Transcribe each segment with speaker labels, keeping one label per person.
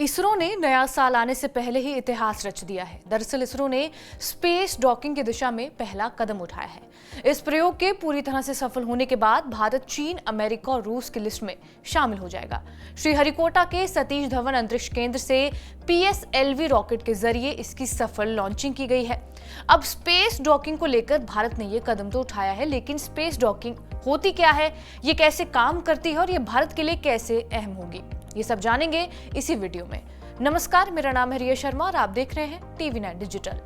Speaker 1: इसरो ने नया साल आने से पहले ही इतिहास रच दिया है। दरअसल इसरो ने स्पेस डॉकिंग की दिशा में पहला कदम उठाया है। इस प्रयोग के पूरी तरह से सफल होने के बाद भारत चीन, अमेरिका और रूस की लिस्ट में शामिल हो जाएगा। श्रीहरिकोटा के सतीश धवन अंतरिक्ष केंद्र से PSLV रॉकेट के जरिए इसकी सफल लॉन्चिंग की गई है। अब स्पेस डॉकिंग को लेकर भारत ने ये कदम तो उठाया है, लेकिन स्पेस डॉकिंग होती क्या है, ये कैसे काम करती है और ये भारत के लिए कैसे अहम होगी, ये सब जानेंगे इसी वीडियो में। नमस्कार, मेरा नाम है रिया शर्मा और आप देख रहे हैं TV9 digital.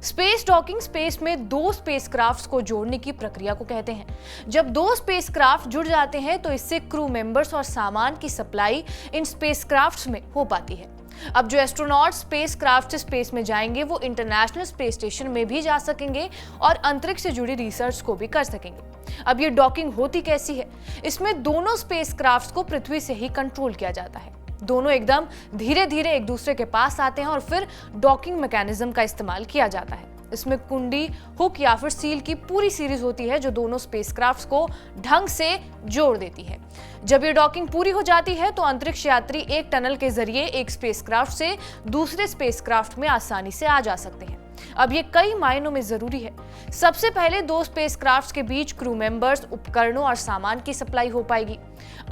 Speaker 1: Space docking space में दो स्पेसक्राफ्ट्स को जोड़ने की प्रक्रिया को कहते हैं। जब दो स्पेसक्राफ्ट जुड़ जाते हैं तो इससे क्रू मेंबर्स और सामान की सप्लाई इन स्पेसक्राफ्ट्स में हो पाती है। अब जो एस्ट्रोनॉट स्पेसक्राफ्ट से स्पेस में जाएंगे वो इंटरनेशनल स्पेस स्टेशन में भी जा सकेंगे और अंतरिक्ष से जुड़ी रिसर्च को भी कर सकेंगे। अब ये डॉकिंग होती कैसी है? इसमें दोनों स्पेसक्राफ्ट्स को पृथ्वी से ही कंट्रोल किया जाता है। दोनों एकदम धीरे धीरे एक दूसरे के पास आते हैं और फिर डॉकिंग मैकेनिज्म का इस्तेमाल किया जाता है। इसमें कुंडी, हुक या फिर सील की पूरी सीरीज होती है जो दोनों स्पेसक्राफ्ट्स को ढंग से जोड़ देती है। जब ये डॉकिंग पूरी हो जाती है तो अंतरिक्ष यात्री एक टनल के जरिए एक स्पेसक्राफ्ट से दूसरे स्पेसक्राफ्ट में आसानी से आ जा सकते हैं। अब ये कई मायनों में जरूरी है। सबसे पहले दो स्पेसक्राफ्ट्स के बीच क्रू मेंबर्स, उपकरणों और सामान की सप्लाई हो पाएगी।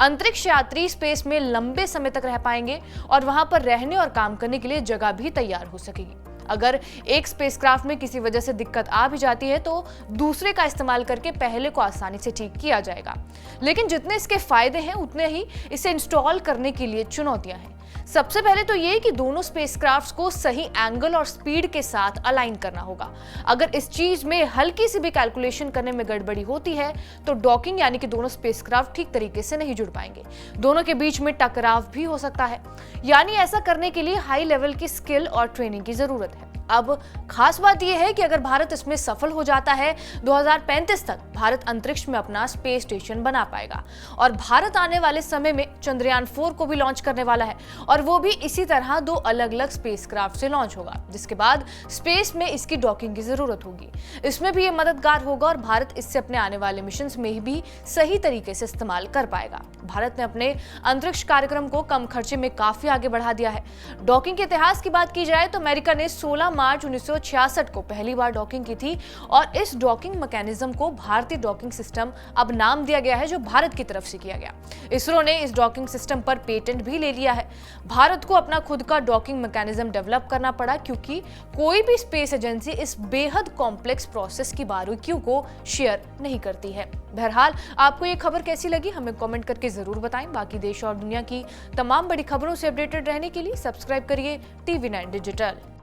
Speaker 1: अंतरिक्ष यात्री स्पेस में लंबे समय तक रह पाएंगे और वहां पर रहने और काम करने के लिए जगह भी तैयार हो सकेगी। अगर एक स्पेसक्राफ्ट में किसी वजह से दिक्कत आ भी जाती है तो दूसरे का इस्तेमाल करके पहले को आसानी से ठीक किया जाएगा। लेकिन जितने इसके फायदे हैं उतने ही इसे इंस्टॉल करने के लिए चुनौतियां हैं। सबसे पहले तो ये कि दोनों स्पेसक्राफ्ट्स को सही एंगल और स्पीड के साथ अलाइन करना होगा। अगर इस चीज में हल्की सी भी कैलकुलेशन करने में गड़बड़ी होती है तो डॉकिंग यानी कि दोनों स्पेसक्राफ्ट ठीक तरीके से नहीं जुड़ पाएंगे। दोनों के बीच में टकराव भी हो सकता है, यानी ऐसा करने के लिए हाई लेवल की स्किल और ट्रेनिंग की जरूरत है। अब खास बात यह है कि अगर भारत इसमें सफल हो जाता है, 2035 तक भारत अंतरिक्ष में अपना स्पेस स्टेशन बना पाएगा और भारत आने वाले समय में चंद्रयान 4 को भी लॉन्च करने वाला है और वो भी इसी तरह दो अलग अलग स्पेसक्राफ्ट से लॉन्च होगा, जिसके बाद स्पेस में इसकी डॉकिंग की जरूरत होगी। इसमें भी ये मददगार होगा और भारत इससे अपने आने वाले मिशन में भी सही तरीके से इस्तेमाल कर पाएगा। भारत ने अपने अंतरिक्ष कार्यक्रम को कम खर्चे में काफी आगे बढ़ा दिया है। डॉकिंग के इतिहास की बात की जाए तो अमेरिका ने 16 मार्च 1966 को पहली बार डॉकिंग की थी और इस डॉकिंग मैकेनिज्म को भारतीय डॉकिंग सिस्टम अब नाम दिया गया है, जो भारत की तरफ से किया गया। इसरो ने इस डॉकिंग सिस्टम पर पेटेंट भी ले लिया है। भारत को अपना खुद का डॉकिंग मैकेनिज्म डेवलप करना पड़ा क्योंकि कोई भी स्पेस एजेंसी इस बेहद कॉम्प्लेक्स प्रोसेस की बारीकियों को शेयर नहीं करती है। बहरहाल, आपको ये खबर कैसी लगी हमें कमेंट करके जरूर बताएं। बाकी देश और दुनिया की तमाम बड़ी खबरों से अपडेटेड रहने के लिए सब्सक्राइब करिए TV9 डिजिटल।